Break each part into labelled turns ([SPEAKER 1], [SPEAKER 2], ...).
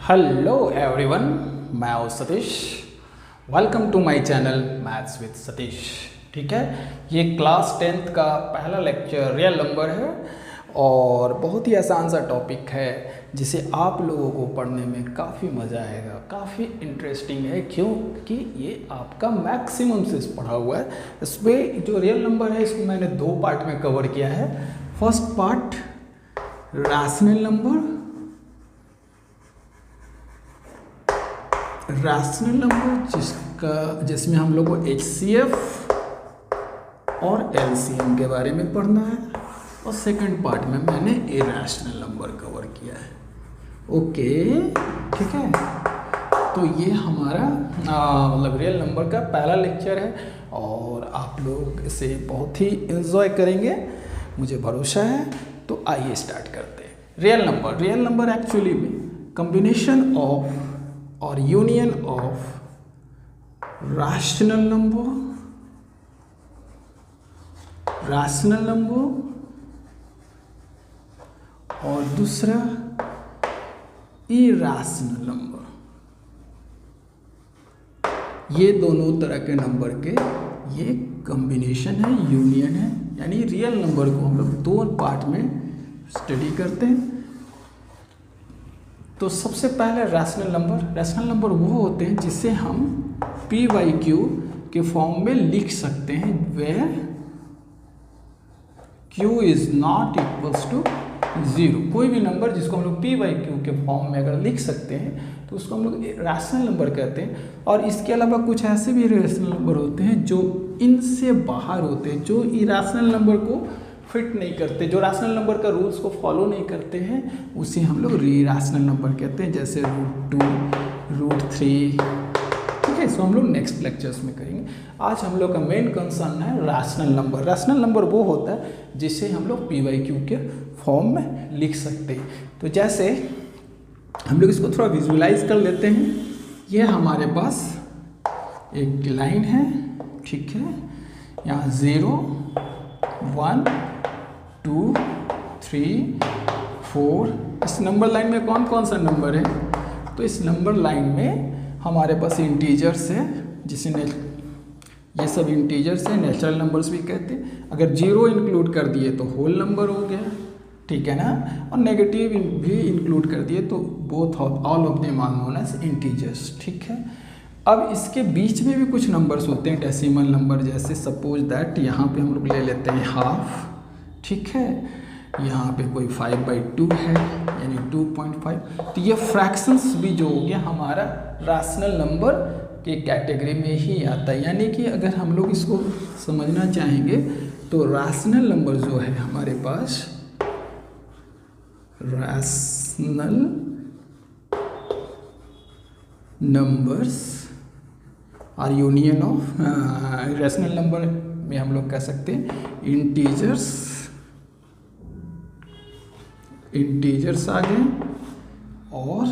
[SPEAKER 1] Hello everyone, मैं हूँ Satish. Welcome to my channel maths with Satish. ठीक है, ये क्लास 10th का पहला लेक्चर रियल नंबर है और बहुत ही आसान सा टॉपिक है जिसे आप लोगों को पढ़ने में काफ़ी मज़ा आएगा, काफ़ी इंटरेस्टिंग है क्योंकि ये आपका मैक्सिमम से पढ़ा हुआ है। इसमें जो रियल नंबर है इसको मैंने दो पार्ट में कवर किया है। फर्स्ट पार्ट रैशनल नंबर, जिसमें हम लोग को HCF और LCM के बारे में पढ़ना है, और सेकंड पार्ट में मैंने इरेशनल नंबर कवर किया है। ओके, ठीक है। तो ये हमारा मतलब रियल नंबर का पहला लेक्चर है और आप लोग इसे बहुत ही एंजॉय करेंगे, मुझे भरोसा है। तो आइए स्टार्ट करते हैं। रियल नंबर एक्चुअली में कॉम्बिनेशन ऑफ और यूनियन ऑफ रैशनल नंबर और दूसरा इरेशनल नंबर। ये दोनों तरह के नंबर के ये कॉम्बिनेशन है, यूनियन है, यानी रियल नंबर को हम लोग दो पार्ट में स्टडी करते हैं। तो सबसे पहले रैशनल नंबर वो होते हैं जिसे हम P/Q के फॉर्म में लिख सकते हैं, where Q is not equals to 0। कोई भी नंबर जिसको हम लोग P/Q के फॉर्म में अगर लिख सकते हैं तो उसको हम लोग रैशनल नंबर कहते हैं। और इसके अलावा कुछ ऐसे भी रैशनल नंबर होते हैं जो इनसे बाहर होते हैं, जो इरेशनल नंबर को फिट नहीं करते, जो रैशनल नंबर का रूल्स को फॉलो नहीं करते हैं, उसे हम लोग इरेशनल नंबर कहते हैं, जैसे √2, √3। ठीक है, इसको हम लोग नेक्स्ट लेक्चर्स में करेंगे। आज हम लोग का मेन कंसर्न है रैशनल नंबर। रैशनल नंबर वो होता है जिसे हम लोग P/Q के फॉर्म में लिख सकते हैं। तो जैसे हम लोग इसको थोड़ा विजुअलाइज कर लेते हैं। ये हमारे पास एक लाइन है, ठीक है, यहाँ 0, 1, 2, 3, 4। इस नंबर लाइन में कौन कौन सा नंबर है? तो इस नंबर लाइन में हमारे पास इंटीजर्स है, जिसे ये सब इंटीजर्स है, नेचुरल नंबर्स भी कहते हैं। अगर 0 इंक्लूड कर दिए तो होल नंबर हो गया, ठीक है ना, और नेगेटिव भी इंक्लूड कर दिए तो both all of them are known as integers. ठीक है, अब इसके बीच में भी कुछ नंबर्स होते हैं, डेसिमल नंबर, जैसे सपोज दैट यहाँ पे हम लोग ले लेते हैं हाफ। ठीक है, यहाँ पे कोई 5/2 है, यानी 2.5। तो ये फ्रैक्शंस भी जो हो गया हमारा रैशनल नंबर के कैटेगरी में ही आता है। यानी कि अगर हम लोग इसको समझना चाहेंगे तो रैशनल नंबर जो है हमारे पास, रैशनल नंबर्स और यूनियन ऑफ रैशनल नंबर में हम लोग कह सकते हैं इंटीजर्स आ गए और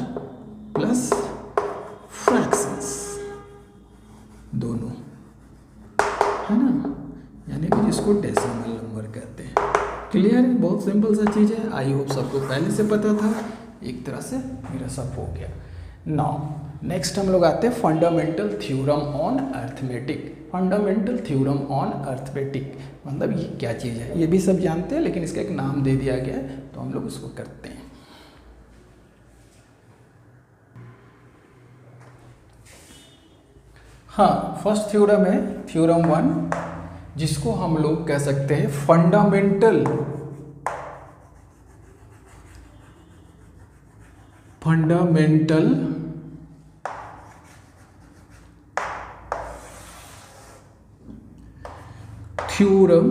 [SPEAKER 1] प्लस फ्रैक्शंस, दोनों, है ना, यानी कि जिसको डेसिमल नंबर कहते हैं। क्लियर है? बहुत सिंपल सा चीज़ है। आई होप सबको पहले से पता था, एक तरह से मेरा सब हो गया। नाउ नेक्स्ट हम लोग आते हैं fundamental theorem on arithmetic. Fundamental theorem on arithmetic मतलब ये क्या चीज़ है, ये भी सब जानते हैं, लेकिन इसका एक नाम दे दिया गया है तो हम लोग उसको करते हैं। हाँ, फर्स्ट थ्योरम है थ्योरम 1, जिसको हम लोग कह सकते हैं fundamental theorem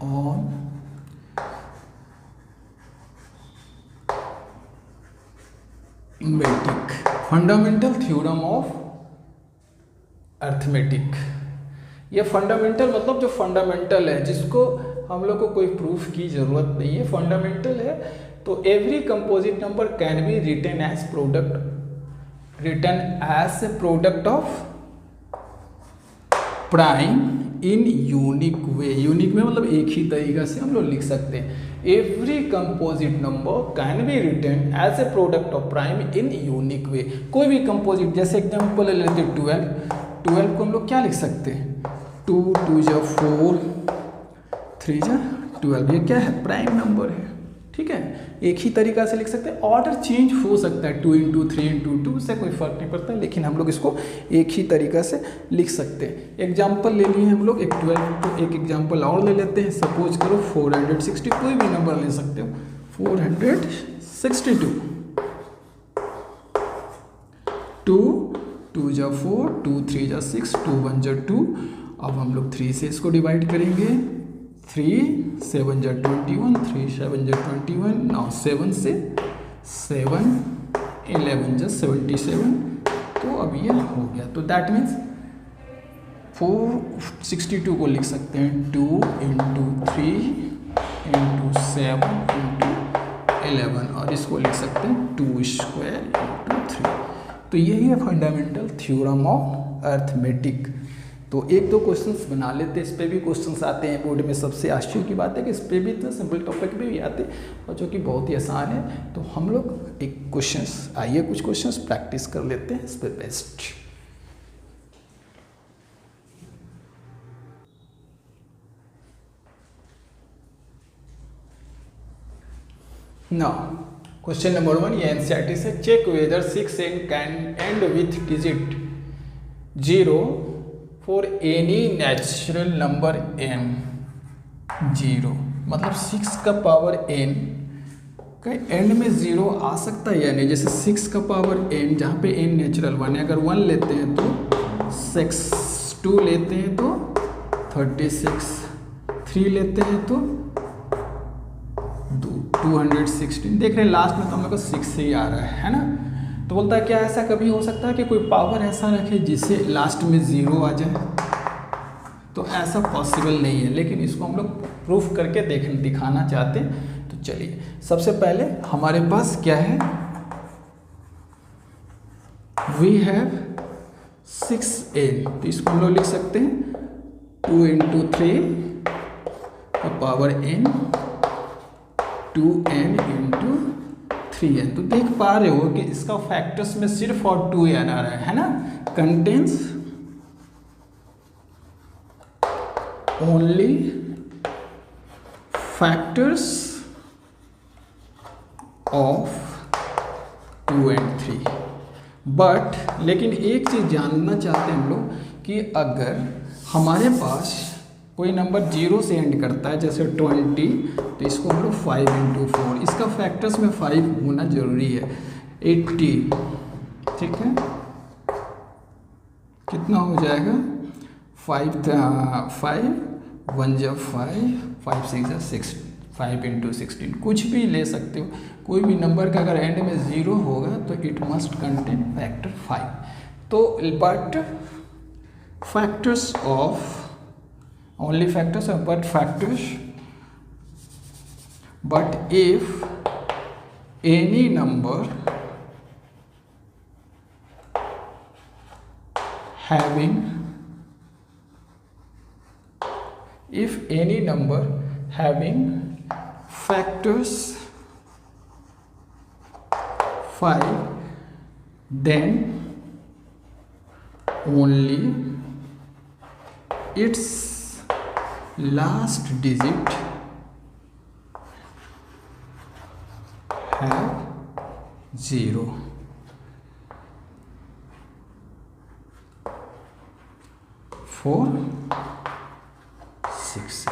[SPEAKER 1] on matic. Fundamental theorem of arithmetic. ये फंडामेंटल मतलब जो फंडामेंटल है, जिसको हम लोग को कोई प्रूफ की जरूरत नहीं है, फंडामेंटल है। तो every composite number can be written as product of prime in unique way, unique में मतलब एक ही तरीका से हम लोग लिख सकते हैं। Every composite number can be written as a product of prime in unique way. कोई भी कंपोजिट, जैसे एग्जाम्पल ले लेते हैं 12 को हम लोग क्या लिख सकते हैं, 2 2 जा 4 3 जा 12, ये क्या है, प्राइम नंबर है, ठीक है। एक ही तरीका से लिख सकते हैं, ऑर्डर चेंज हो सकता है 2 इंटू 3 इंटू 2, उससे कोई फर्क नहीं पड़ता, लेकिन हम लोग इसको एक ही तरीका से लिख सकते हैं। एग्जाम्पल ले लिए हम लोग एक 12 को, एक एग्जाम्पल और ले लेते हैं। सपोज करो 460, कोई भी नंबर ले सकते हो, 462, 2 2 जा 4 2 3 जा 6 2 1 जा 2। अब हम लोग 3 से इसको डिवाइड करेंगे, 3 7 जा 21, 3 7 जा 21, नाउ 7 से 7 11 जा 77, तो अब ये हो गया। तो दैट मीन्स 462 को लिख सकते हैं 2 इंटू 3 इंटू 7 इंटू 11, और इसको लिख सकते हैं 2 स्क्वायर इंटू 3। तो यही है फंडामेंटल थ्योरम ऑफ अर्थमेटिक। तो एक दो क्वेश्चंस बना लेते हैं, इस पे भी क्वेश्चंस आते हैं बोर्ड में। सबसे आश्चर्य की बात है कि इस पे भी इतने सिंपल टॉपिक भी आते हैं और जो कि बहुत ही आसान है। तो हम लोग एक क्वेश्चंस, आइए कुछ क्वेश्चंस प्रैक्टिस कर लेते हैं इस पे बेस्ट। नाउ क्वेश्चन नंबर 1, ये एनसीईआरटी से, check whether 6 can end with digit 0 for any natural number n 0, मतलब 6 का पावर n का एंड में 0 आ सकता है या नहीं। जैसे 6 का पावर n, जहाँ पे n नेचुरल 1 है, अगर 1 लेते हैं तो 6, 2 लेते हैं तो 36, 3 लेते हैं तो 216। देख रहे हैं लास्ट में तो हम लोग का 6 ही आ रहा है ना। तो बोलता है क्या ऐसा कभी हो सकता है कि कोई पावर ऐसा रखे जिससे लास्ट में 0 आ जाए, तो ऐसा पॉसिबल नहीं है, लेकिन इसको हम लोग प्रूफ करके दिखाना चाहते हैं। तो चलिए सबसे पहले हमारे पास क्या है, वी हैव 6n, तो इसको हम लोग लिख सकते हैं 2 इंटू 3 का power n, 2n into 3n। तो देख पा रहे हो कि इसका फैक्टर्स में सिर्फ और 2n आ रहा है ना। Contains only factors of 2 and 3, but लेकिन एक चीज जानना चाहते हैं हम लोग कि अगर हमारे पास कोई नंबर 0 से एंड करता है, जैसे 20, तो इसको हम लोग 5 इंटू 4, इसका फैक्टर्स में 5 होना जरूरी है, 80, ठीक है। कितना हो जाएगा, 5 1 जा 5 5 6 जा 6, 5 इंटू 16, कुछ भी ले सकते हो। कोई भी नंबर का अगर एंड में 0 होगा तो इट मस्ट कंटेन फैक्टर 5। तो but factors of only factors, but factors, but if any number having, if any number having factors 5, then only its last digit have 0। Four 6,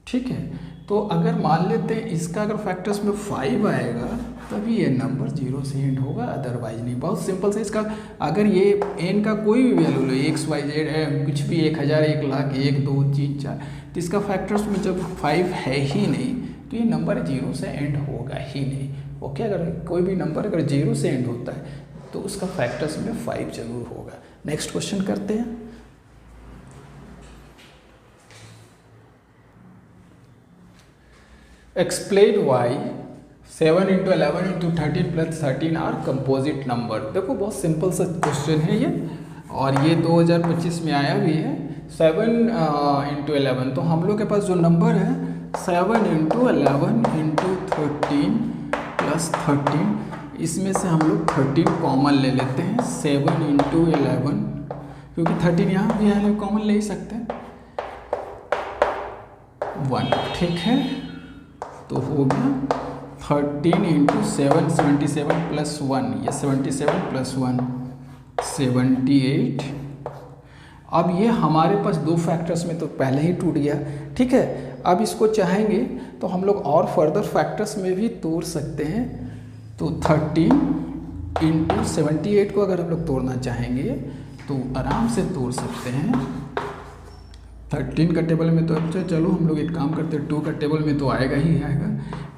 [SPEAKER 1] ठीक है। तो अगर मान लेते हैं इसका अगर फैक्टर्स में 5 आएगा तभी ये नंबर 0 से एंड होगा, अदरवाइज नहीं। बहुत सिंपल से इसका, अगर ये n का कोई भी वैल्यू लो, x y z है, कुछ भी 1000 1 लाख 1 2 3 4, तो इसका फैक्टर्स में जब 5 है ही नहीं तो ये नंबर 0 से एंड होगा ही नहीं। ओके, अगर कोई भी नंबर अगर 0 से एंड होता है तो उसका फैक्टर्स में 5 जरूर होगा। नेक्स्ट क्वेश्चन करते हैं। Explain why 7 into 11 into 13 plus 13 are composite number. देखो बहुत सिंपल सा क्वेश्चन है ये, और ये 2025 में आया भी है 7 × 11। तो हम लोग के पास जो नंबर है 7 × 11 × 13 + 13, इसमें से हम लोग 13 कॉमन ले लेते हैं। 7 × 11, क्योंकि 13 यहाँ भी है, कॉमन ले ही सकते हैं। 1, ठीक है। तो हो गया 13 × 7, 77 + 1, ये 77 + 1 78। अब ये हमारे पास दो फैक्टर्स में तो पहले ही टूट गया, ठीक है। अब इसको चाहेंगे तो हम लोग और फर्दर फैक्टर्स में भी तोड़ सकते हैं। तो 13 × 78 को अगर हम लोग तोड़ना चाहेंगे तो आराम से तोड़ सकते हैं। 13 का टेबल में तो अच्छा, चलो हम लोग एक काम करते हैं, 2 का टेबल में तो आएगा ही आएगा।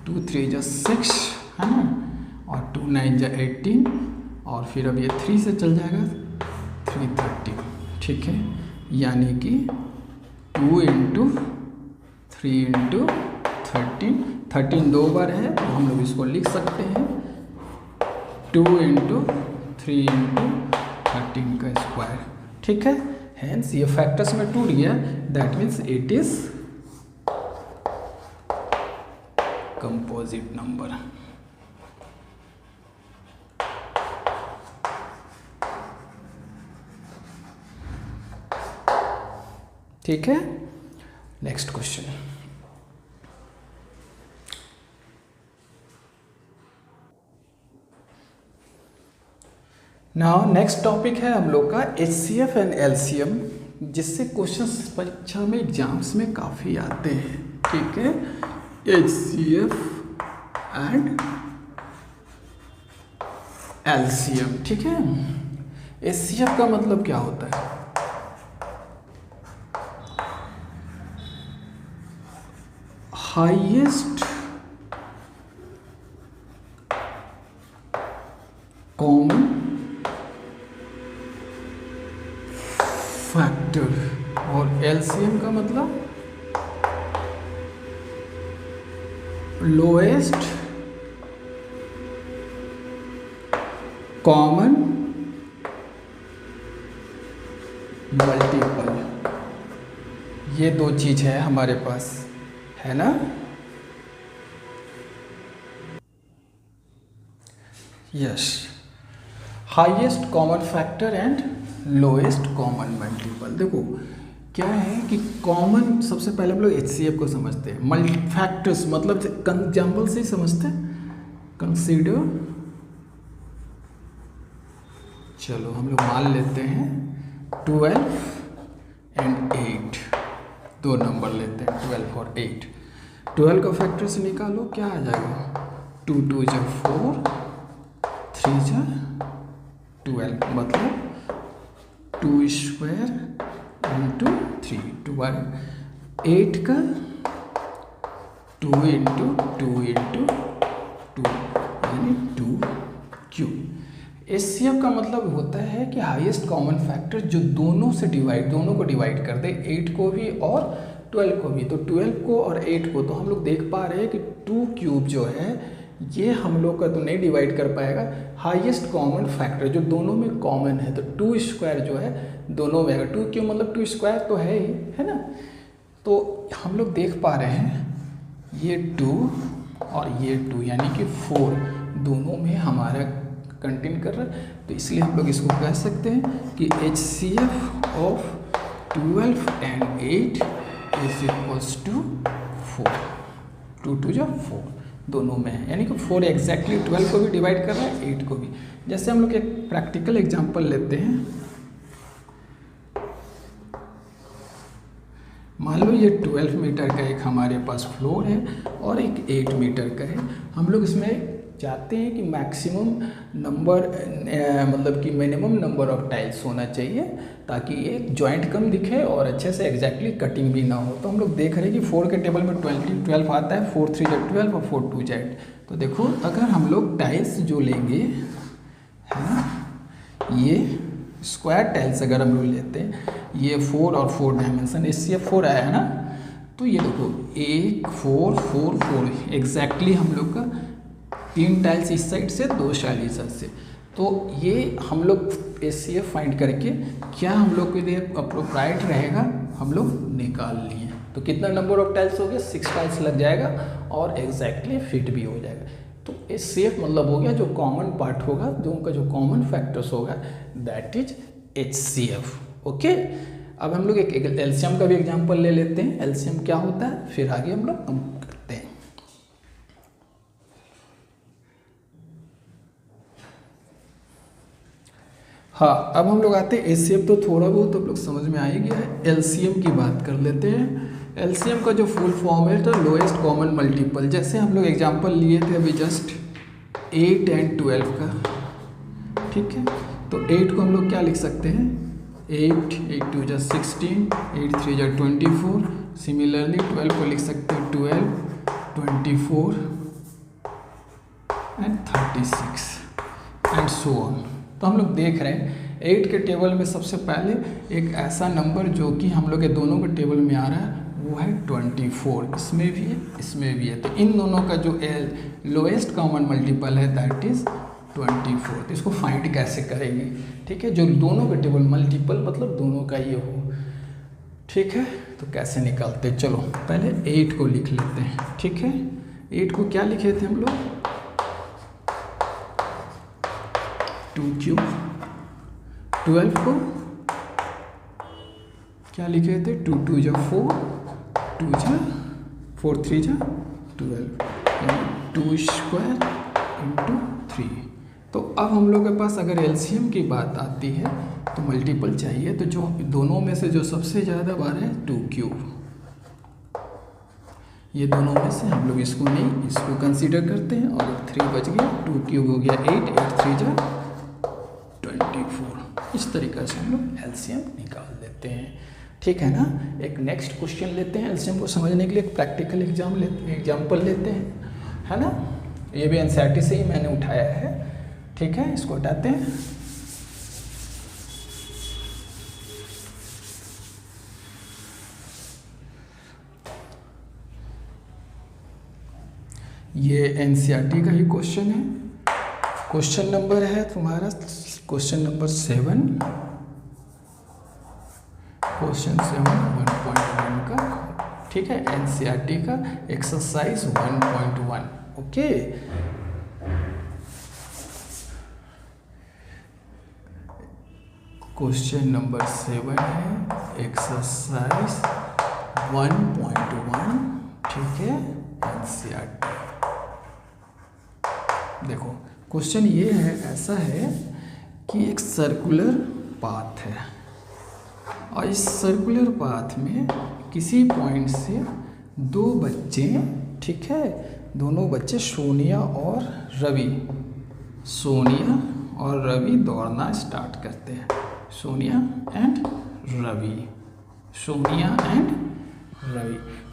[SPEAKER 1] 2 × 3 = 6 है ना, और 2 × 9 = 18, और फिर अब ये 3 से चल जाएगा 330, ठीक है। यानी कि 2 × 3 × 13, 13 दो बार है तो हम लोग इसको लिख सकते हैं 2 × 3 × 13 का स्क्वायर, ठीक है। हैंस ये फैक्टर्स में टूट गया, that means it is composite number. ठीक है, next question. Now next topic है हम लोग का HCF एंड LCM, जिससे क्वेश्चंस परीक्षा में एग्जाम्स में काफ़ी आते हैं, ठीक है। HCF एंड LCM, ठीक है। HCF का मतलब क्या होता है? हाईएस्ट कॉमन फैक्टर, और LCM का मतलब लोएस्ट कॉमन मल्टीपल। ये दो चीज है हमारे पास, है ना। Yes, highest common factor and lowest common multiple. देखो क्या है कि कॉमन, सबसे पहले हम लोग HCF को समझते हैं। मल्टी फैक्टर्स मतलब एग्जाम्पल से ही समझते हैं। कंसीडर, चलो हम लोग मान लेते हैं 12 एंड 8, दो नंबर लेते हैं 12 और 8। 12 का फैक्टर से निकालो, क्या आ जाएगा? 2 × 2 = 4, 3 × 12, मतलब 2² × 3, 8 का 2 × 2 × 2 यानी 2³ HCF का मतलब होता है कि हाईएस्ट कॉमन फैक्टर जो दोनों को डिवाइड कर दे, 8 को भी और 12 को भी। तो 12 को और 8 को तो हम लोग देख पा रहे हैं कि 2³ जो है ये हम लोग का तो नहीं डिवाइड कर पाएगा। हाईएस्ट कॉमन फैक्टर जो दोनों में कॉमन है, तो 2² जो है दोनों में आएगा। 2³ मतलब 2² तो है ही, है ना। तो हम लोग देख पा रहे हैं ये 2 और ये 2 यानी कि 4 दोनों में हमारा कंटेन कर रहा है। तो इसलिए हम लोग इसको कह सकते हैं कि HCF ऑफ 12 एंड 8 = 4। 2 × 2 = 4 दोनों में है, यानी कि 4 एग्जैक्टली 12 को भी डिवाइड कर रहा है, 8 को भी। जैसे हम लोग एक प्रैक्टिकल एग्जांपल लेते हैं। मान लो ये 12 मीटर का एक हमारे पास फ्लोर है और एक 8 मीटर का है। हम लोग इसमें चाहते हैं कि मैक्सिमम नंबर मतलब कि मिनिमम नंबर ऑफ टाइल्स होना चाहिए, ताकि ये जॉइंट कम दिखे और अच्छे से एग्जैक्टली कटिंग भी ना हो। तो हम लोग देख रहे हैं कि 4 के टेबल में 12 आता है, 4 × 3 = 12 और 4 × 2 = 8। तो देखो अगर हम लोग टाइल्स जो लेंगे, है ना, ये स्क्वायर टाइल्स अगर हम लोग लेते हैं, ये 4 और 4 डायमेंशन, इससे 4 आया है ना। तो ये देखो 1 4 4 4 एग्जैक्टली हम लोग का 3 टाइल्स इस साइड से, 2 टाइल्स इस साइड से। तो ये हम लोग HCF फाइंड करके क्या हम लोग के लिए अप्रोप्राइट रहेगा हम लोग निकाल लिए। तो कितना नंबर ऑफ टाइल्स हो गया, 6 टाइल्स लग जाएगा और एग्जैक्टली फिट भी हो जाएगा। तो HCF मतलब हो गया जो कॉमन पार्ट होगा, जो उनका जो कॉमन फैक्टर्स होगा, दैट इज HCF। ओके, अब हम लोग एक LCM का भी एग्जांपल ले लेते हैं। LCM क्या होता है, फिर आगे हम लोग करते हैं। हाँ, अब हम लोग आते हैं HCF, तो थोड़ा बहुत हम लोग समझ में आ ही गया है। LCM की बात कर लेते हैं। LCM का जो फुल फॉर्म है तो लोएस्ट कॉमन मल्टीपल, जैसे हम लोग एग्जांपल लिए थे अभी जस्ट 8 और 12 का, ठीक है। तो 8 को हम लोग क्या लिख सकते हैं, 8, 8 2 जा 16, 8 3 जा 24। सिमिलरली 12 को लिख सकते हैं 12, 24 एंड 36 एंड सो ऑन। तो हम लोग देख रहे हैं 8 के टेबल में सबसे पहले एक ऐसा नंबर जो कि हम लोग के दोनों के टेबल में आ रहा है वो है 24, इसमें भी है इसमें भी है। तो इन दोनों का जो लोएस्ट कॉमन मल्टीपल है दैट इज 24। तो इसको फाइंड कैसे करेंगे, ठीक है, जो दोनों के टेबल मल्टीपल मतलब दोनों का ये हो, ठीक है। तो कैसे निकालते हैं, चलो पहले 8 को लिख लेते हैं, ठीक है। 8 को क्या लिखे थे हम लोग, 2 क्यूब। 12 को क्या लिखे थे, 2 2 जा 4, 2 जा 4 3 जा 12, यानी 2 स्क्वायर इंटू 3। तो अब हम लोग के पास अगर LCM की बात आती है तो मल्टीपल चाहिए, तो जो दोनों में से जो सबसे ज़्यादा बार है 2 क्यूब, ये दोनों में से हम लोग इसको नहीं, इसको कंसीडर करते हैं और 3 बच गया, 2 क्यूब हो गया 8, 8 3 जा 24। इस तरीक़े से हम लोग LCM निकाल देते हैं, ठीक है ना। एक नेक्स्ट क्वेश्चन लेते हैं LCM को समझने के लिए, एक प्रैक्टिकल एग्जाम्पल लेते हैं, है ना। ये भी NCERT से ही मैंने उठाया है, ठीक है। इसको हटाते हैं। ये NCERT का ही क्वेश्चन है। क्वेश्चन नंबर है तुम्हारा क्वेश्चन नंबर 7, क्वेश्चन 7 1.1 का, ठीक है, NCERT का एक्सरसाइज 1.1। ओके, क्वेश्चन नंबर 7 है एक्सरसाइज 1.1, ठीक है, NCERT। देखो क्वेश्चन ये है, ऐसा है कि एक सर्कुलर पाथ है और इस सर्कुलर पाथ में किसी पॉइंट से 2 बच्चे, ठीक है, दोनों बच्चे सोनिया और रवि दौड़ना स्टार्ट करते हैं। सोनिया एंड रवि।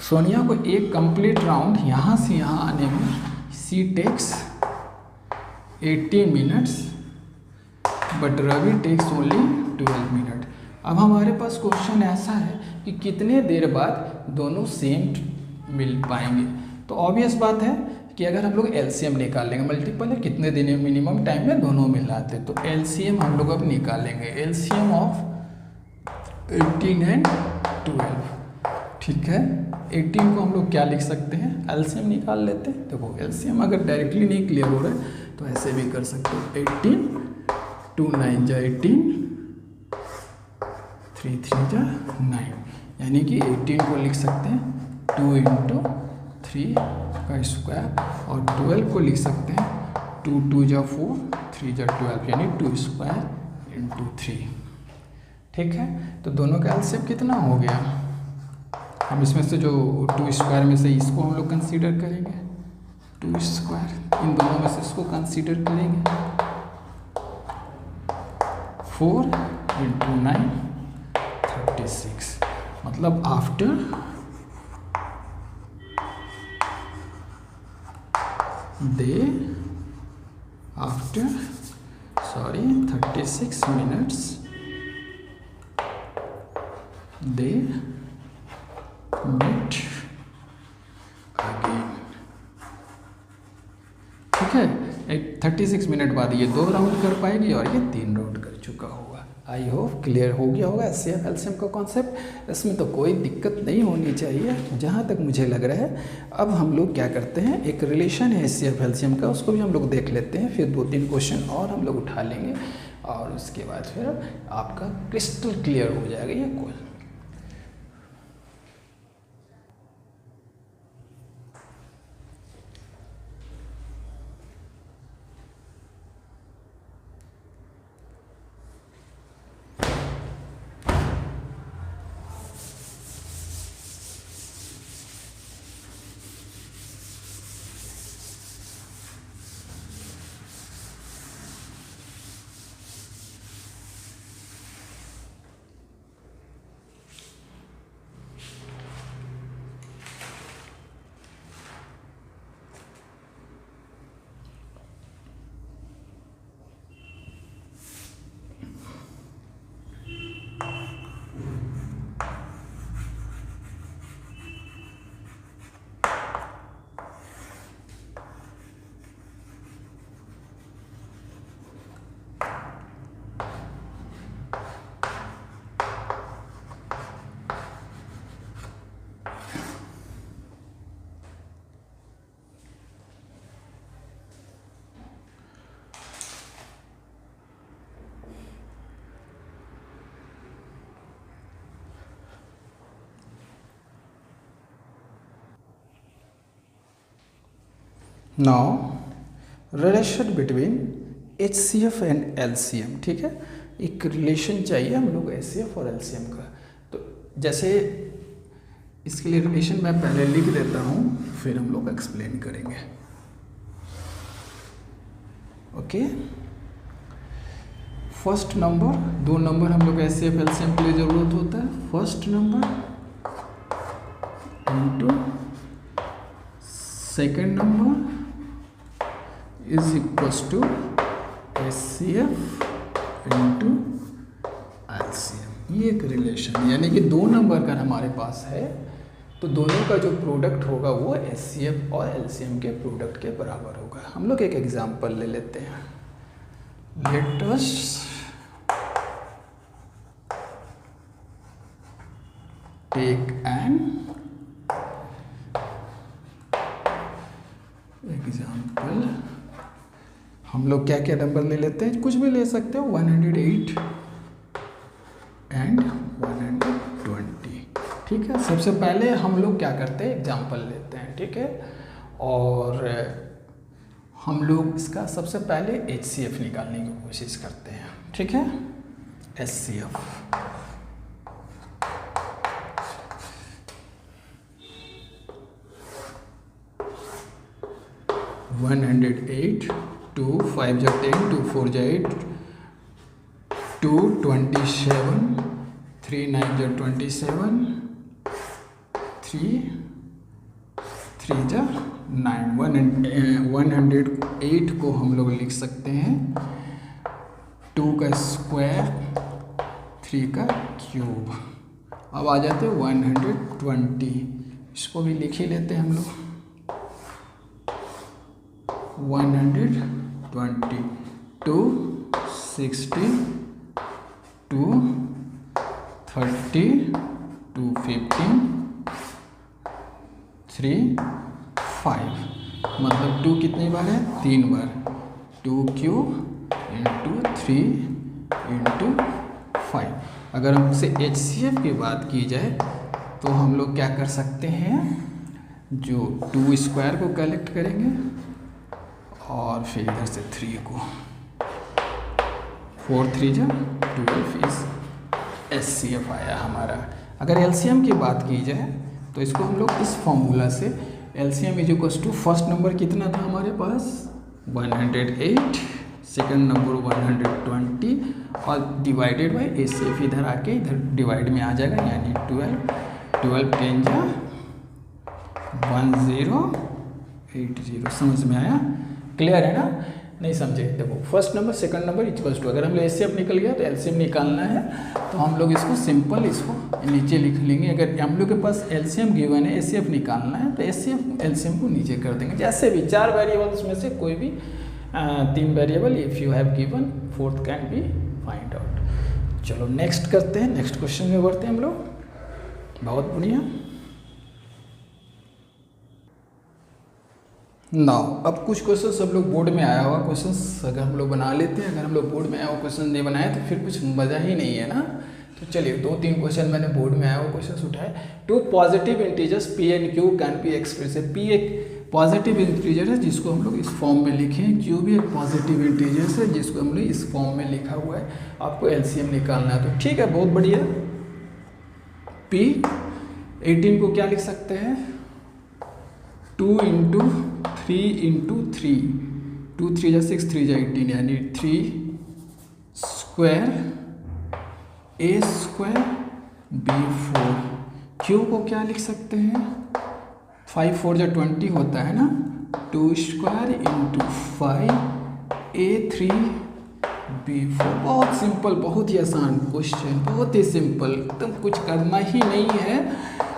[SPEAKER 1] सोनिया को एक कंप्लीट राउंड यहाँ से यहाँ आने में C takes 18 minutes but Ravi takes only 12 minute. अब हमारे पास क्वेश्चन ऐसा है कि कितने देर बाद दोनों सेम मिल पाएंगे। तो ऑब्वियस बात है कि अगर हम लोग LCM निकालेंगे, मल्टीपल है, कितने दिन मिनिमम टाइम में दोनों मिल जाते, तो LCM हम लोग अब निकालेंगे। LCM ऑफ 18 एंड 12, ठीक है। 18 को हम लोग क्या लिख सकते हैं, LCM निकाल लेते हैं। देखो LCM अगर डायरेक्टली नहीं क्लियर हो रहा है तो ऐसे भी कर सकते हो, 18, 2 9 जा 18, 3 3 जा 9, यानी कि 18 को लिख सकते हैं 2 इंटू 3 का स्क्वायर और 12 को लिख सकते हैं 2 2 जा 4, 3 जा 12, यानी 2 स्क्वायर इंटू 3, ठीक है। तो दोनों का LCM कितना हो गया, हम इसमें से जो 2 स्क्वायर में से इसको हम लोग कंसीडर करेंगे, 2 स्क्वायर, इन दोनों में से इसको कंसीडर करेंगे, 4 इंटू 9 36, मतलब after 36 minutes they meet again, ठीक है। एक 36 मिनट बाद ये 2 राउंड कर पाएगी और ये 3 राउंड कर चुका होगा। आई होप क्लियर हो गया होगा HCF एलसीएम का कॉन्सेप्ट। इसमें तो कोई दिक्कत नहीं होनी चाहिए जहाँ तक मुझे लग रहा है। अब हम लोग क्या करते हैं, एक रिलेशन है HCF एलसीएम का, उसको भी हम लोग देख लेते हैं, फिर 2-3 क्वेश्चन और हम लोग उठा लेंगे और उसके बाद फिर आपका क्रिस्टल क्लियर हो जाएगा ये question. Now relation between HCF and LCM, ठीक है, एक रिलेशन चाहिए हम लोग HCF और LCM का। तो जैसे इसके लिए रिलेशन मैं पहले लिख देता हूँ, फिर हम लोग एक्सप्लेन करेंगे। ओके, फर्स्ट नंबर, 2 नंबर हम लोग HCF LCM के लिए ज़रूरत होता है। First number into second number is equals to HCF into LCM। ये एक रिलेशन, यानी कि 2 नंबर अगर हमारे पास है तो दोनों का जो प्रोडक्ट होगा वो HCF और LCM के प्रोडक्ट के बराबर होगा। हम लोग एक एग्जांपल ले लेते हैं। Let us take an example. हम लोग क्या क्या नंबर ले लेते हैं, कुछ भी ले सकते हो, 108 एंड 120, ठीक है। सबसे पहले हम लोग क्या करते हैं, एग्जांपल लेते हैं, ठीक है, और हम लोग इसका सबसे पहले HCF निकालने की कोशिश करते हैं, ठीक है। HCF 108, 2 5 जा 10, 2 4 जा 8, 2 27, 3 9 जा 27, 3 3 जा 9। 108 को हम लोग लिख सकते हैं 2 का स्क्वायर 3 का क्यूब। अब आ जाते हैं 120, इसको भी लिख ही लेते हैं हम लोग। 120, 2 60, 2 30, 2 15, 3 5, मतलब 2 कितनी बार है, 3 बार। 2 क्यूब इंटू 3 इंटू 5। अगर हमसे HCF की बात की जाए तो हम लोग क्या कर सकते हैं, जो 2 स्क्वायर को कलेक्ट करेंगे और फिर इधर से 3 को, 4 3 जा 12 इस HCF आया हमारा। अगर LCM की बात की जाए तो इसको हम लोग इस फॉर्मूला से, LCM is equals to, first number कितना था हमारे पास 108, सेकंड नंबर 120 और डिवाइडेड बाय HCF, इधर आके इधर डिवाइड में आ जाएगा, यानी 12 10 जा 1080। समझ में आया, क्लियर है ना, नहीं समझे। देखो first number second number equals to, अगर हम लोग HCF निकल गया तो LCM निकालना है, तो हम लोग इसको सिंपल इसको नीचे लिख लेंगे। अगर हम लोग के पास LCM गिवन है, HCF निकालना है, तो HCF LCM को नीचे कर देंगे। जैसे भी 4 वेरिएबल्स में से कोई भी 3 variable if you have given, 4th can be find out. चलो नेक्स्ट करते हैं, नेक्स्ट क्वेश्चन में बढ़ते हैं हम लोग। बहुत बढ़िया। नाउ अब कुछ क्वेश्चन सब लोग बोर्ड में आया हुआ क्वेश्चन अगर हम लोग बना लेते हैं। अगर हम लोग बोर्ड में आया हुआ क्वेश्चन नहीं बनाए तो फिर कुछ मज़ा ही नहीं है ना। तो चलिए 2-3 क्वेश्चन मैंने बोर्ड में आया हुआ क्वेश्चन उठाए। Two positive integers p and q can be express. P एक पॉजिटिव इंटीजर है जिसको हम लोग इस फॉर्म में लिखें, क्यू भी एक पॉजिटिव इंटीजर है जिसको हम लोग इस फॉर्म में लिखा हुआ है। आपको एलसीएम निकालना है तो ठीक है, बहुत बढ़िया। पी 18 को क्या लिख सकते हैं, 2 × 3 × 3, 2 3 × 6 3 × 18 यानी 3 square a square b 4। Q को क्या लिख सकते हैं, 5 4 × 20 होता है ना, 2 स्क्वायर × 5 a 3 b 4। बहुत सिंपल, बहुत ही आसान क्वेश्चन, बहुत ही सिंपल, एकदम कुछ करना ही नहीं है।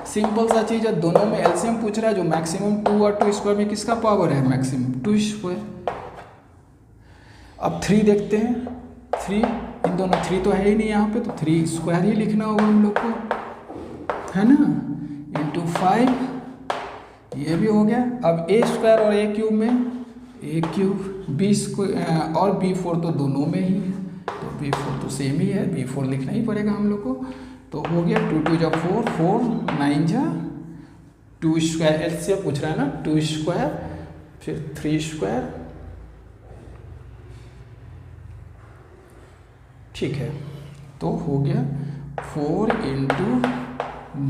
[SPEAKER 1] सिंपल सा चीज़ है, दोनों में एलसीएम पूछ रहा है। जो मैक्सिमम 2 और 2 स्क्वायर में किसका पावर है, मैक्सिमम 2 स्क्वायर। अब 3 देखते हैं, 3 इन दोनों 3 तो है ही नहीं यहाँ पे, तो 3 स्क्वायर ही लिखना होगा हम लोग को, है ना, × 5, ये भी हो गया। अब a स्क्वायर और a क्यूब में a क्यूब, b स्क्वायर और b 4 तो दोनों में ही है, तो b 4 तो सेम ही है, b 4 लिखना ही पड़ेगा हम लोग को। तो हो गया 2 2 × 4, 4 9 × 2 स्क्वायर, एलसीएम पूछ रहा है ना, 2 स्क्वायर फिर 3 स्क्वायर, ठीक है। तो हो गया 4 ×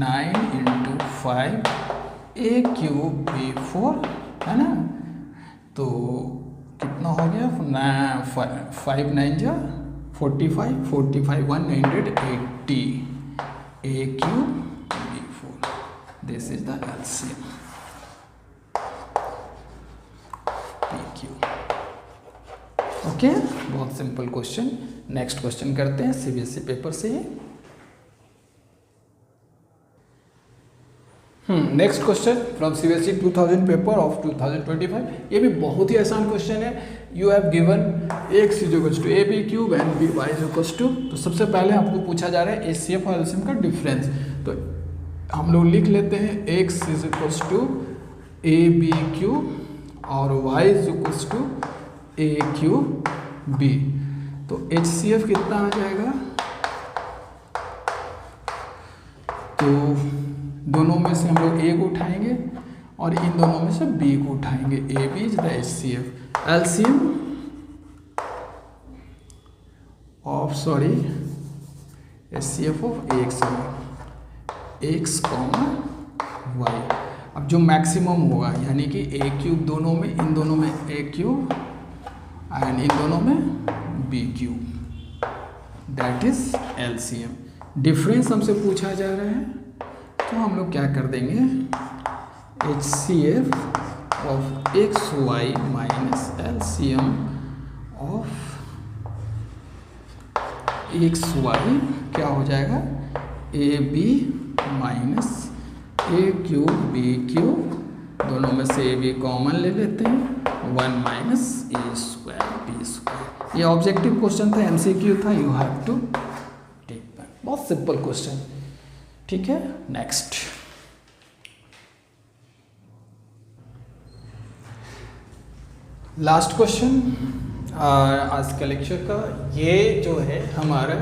[SPEAKER 1] 9 × 5 a क्यूब b 4, है ना। तो कितना हो गया, 5 9 × 45, 45 180 a cube b 4। This is the LCM p cube. Okay, बहुत सिंपल क्वेश्चन। नेक्स्ट क्वेश्चन करते हैं सीबीएसई पेपर से ही। Next question from CBSE 2000 paper of 2025। ये भी बहुत ही आसान क्वेश्चन है। You have given x = a b cube and b y = 2। तो सबसे पहले आपको पूछा जा रहा है एचसीएफ और एलसीएम का डिफरेंस। तो हम लोग लिख लेते हैं x = a b क्यूब और y = a क्यूब b। तो एचसीएफ कितना आ जाएगा, तो दोनों में से हम लोग a को उठाएंगे और इन दोनों में से b को उठाएंगे। a b is the HCF. LCM of HCF of x, y। अब जो मैक्सिमम होगा यानी कि a क्यूब दोनों में, इन दोनों में a क्यूब एंड इन दोनों में b cube, that is LCM. Difference हमसे पूछा जा रहा है तो हम लोग क्या कर देंगे, HCF ऑफ XY माइनस LCM ऑफ XY क्या हो जाएगा, AB minus A cube B cube, दोनों में से AB कॉमन ले लेते हैं, 1 minus A square B square. ये ऑब्जेक्टिव क्वेश्चन था, MCQ था, you have to take that. बहुत सिंपल क्वेश्चन, ठीक है। नेक्स्ट लास्ट क्वेश्चन आज का लेक्चर का, ये जो है हमारा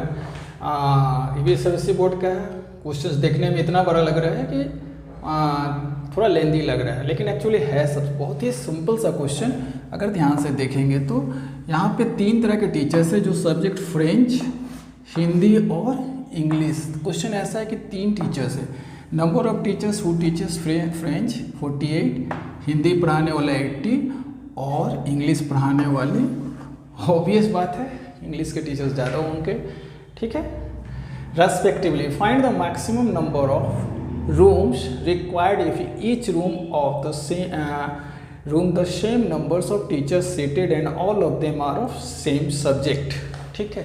[SPEAKER 1] यूपीएससी बोर्ड का क्वेश्चंस देखने में इतना बड़ा लग रहा है कि थोड़ा लेंदी लग रहा है, लेकिन एक्चुअली है सब बहुत ही सिंपल सा क्वेश्चन। अगर ध्यान से देखेंगे तो यहाँ पे 3 तरह के टीचर्स हैं जो सब्जेक्ट फ्रेंच, हिंदी और इंग्लिश। क्वेश्चन ऐसा है कि 3 टीचर्स है, number of teachers who teachers French 48, Hindi पढ़ाने वाले 80 और इंग्लिश पढ़ाने वाले, ऑब्वियस बात है इंग्लिश के टीचर्स ज़्यादा होंगे, ठीक है। Respectively find the maximum number of rooms required if each room of the same numbers of teachers seated and all of them are of same subject, ठीक है।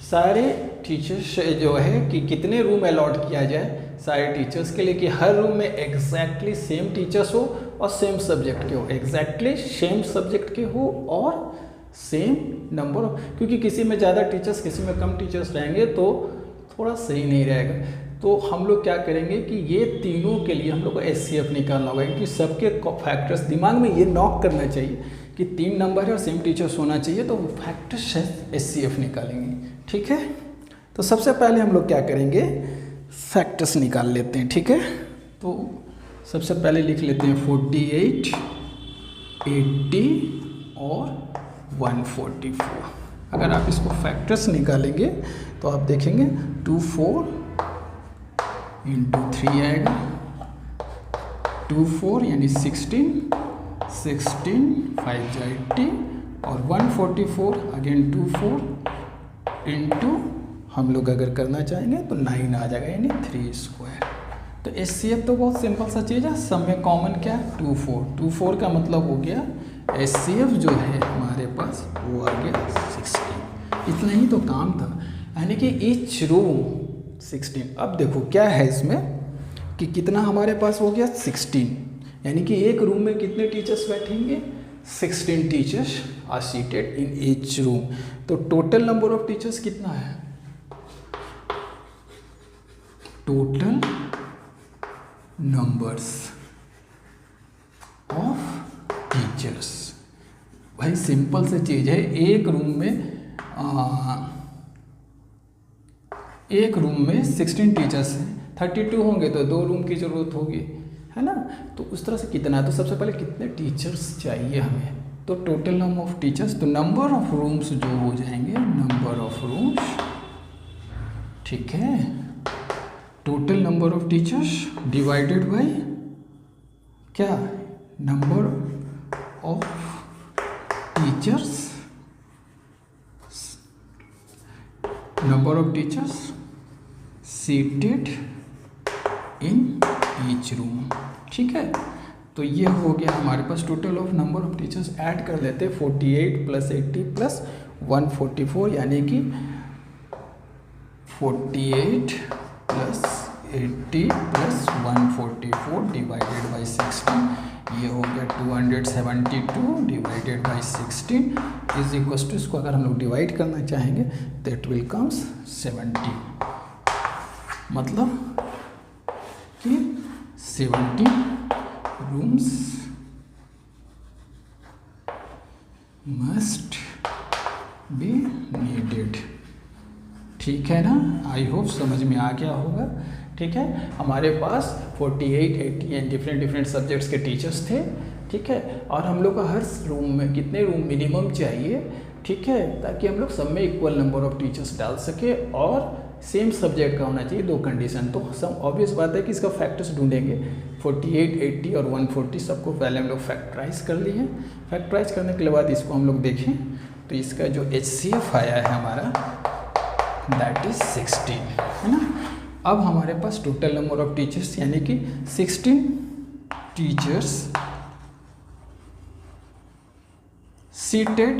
[SPEAKER 1] सारे टीचर्स जो है कि कितने रूम अलॉट किया जाए सारे टीचर्स के लिए कि हर रूम में एग्जैक्टली सेम टीचर्स हो और सेम सब्जेक्ट के हो, एग्जैक्टली सेम सब्जेक्ट के हो और सेम नंबर ऑफ, क्योंकि किसी में ज़्यादा टीचर्स किसी में कम टीचर्स रहेंगे तो थोड़ा सही नहीं रहेगा। तो हम लोग क्या करेंगे कि ये तीनों के लिए हम लोग को HCF निकालना होगा, क्योंकि सबके फैक्टर्स दिमाग में ये नॉक करना चाहिए कि 3 नंबर है और सेम टीचर्स होना चाहिए, तो फैक्टर्स HCF निकालेंगे। ठीक है, तो सबसे पहले हम लोग क्या करेंगे, फैक्टर्स निकाल लेते हैं। ठीक है, तो सबसे पहले लिख लेते हैं 48, 80 और 144। अगर आप इसको फैक्टर्स निकालेंगे तो आप देखेंगे 24 × 3 आएगा, 24 यानी 16, 5 जा 80 और 144 अगेन 24 इंटू हम लोग अगर करना चाहेंगे तो 9 आ जाएगा यानी 3 स्क्वायर। तो HCF तो बहुत सिंपल सा चीज़ है, सब में कॉमन क्या है 24 का मतलब हो गया HCF जो है हमारे पास वो आ गया 16। इतना ही तो काम था, यानी कि ईच रूम 16। अब देखो क्या है इसमें कि कितना हमारे पास हो गया 16, यानी कि एक रूम में कितने टीचर्स बैठेंगे 16 teachers are seated in each room. तो टोटल नंबर ऑफ टीचर्स कितना है, टोटल नंबर्स ऑफ टीचर्स। भाई सिंपल सी चीज़ है, एक रूम में 16 टीचर्स हैं, 32 होंगे तो 2 रूम की ज़रूरत होगी, है ना। तो उस तरह से कितना है, तो सबसे पहले कितने टीचर्स चाहिए हमें, तो टोटल नंबर ऑफ टीचर्स, तो नंबर ऑफ रूम्स जो हो जाएंगे नंबर ऑफ रूम्स, ठीक है, total number of teachers divided by क्या, number of teachers seated in each room. ठीक है, तो ये हो गया हमारे पास total of number of teachers. Add कर लेते हैं 48 + 80 + 144, यानी कि 48 + 80 + 144 डिवाइडेड बाई 16, ये हो गया 272 divided by 16 is equal to, इसको अगर हम लोग डिवाइड करना चाहेंगे तो इट विल कम्स 70, मतलब कि 70 रूम्स मस्ट बी नीडेड। ठीक है ना, आई होप समझ में आ गया होगा। ठीक है, हमारे पास 48, 80 एंड डिफरेंट सब्जेक्ट्स के टीचर्स थे। ठीक है, और हम लोग को हर रूम में कितने रूम मिनिमम चाहिए, ठीक है, ताकि हम लोग सब में इक्वल नंबर ऑफ टीचर्स डाल सके और सेम सब्जेक्ट का होना चाहिए, 2 कंडीशन। तो सब ऑब्वियस बात है कि इसका फैक्टर्स ढूंढेंगे, 48, 80 और 140 सबको पहले हम लोग फैक्टराइज कर लिए हैं। फैक्टराइज करने के बाद इसको हम लोग देखें तो इसका जो HCF आया है हमारा दैट इज 16, है ना। अब हमारे पास टोटल नंबर ऑफ टीचर्स यानी कि 16 teachers seated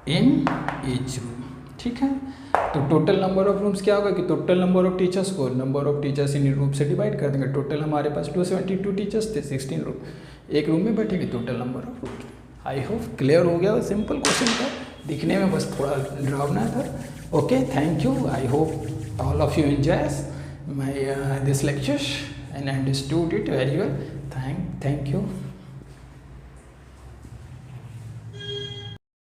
[SPEAKER 1] in each room. ठीक है, तो टोटल नंबर ऑफ रूम्स क्या होगा कि टोटल नंबर ऑफ टीचर्स को number of teachers in room से डिवाइड कर देंगे। टोटल हमारे पास 272 टीचर्स थे, 16 रूम, एक रूम में बैठेंगे, total number of rooms. I hope clear हो गया, सिंपल क्वेश्चन था, दिखने में बस थोड़ा डरावना था। Okay, thank you, I hope all of you enjoys my this lectures and understood it very well. Thank you.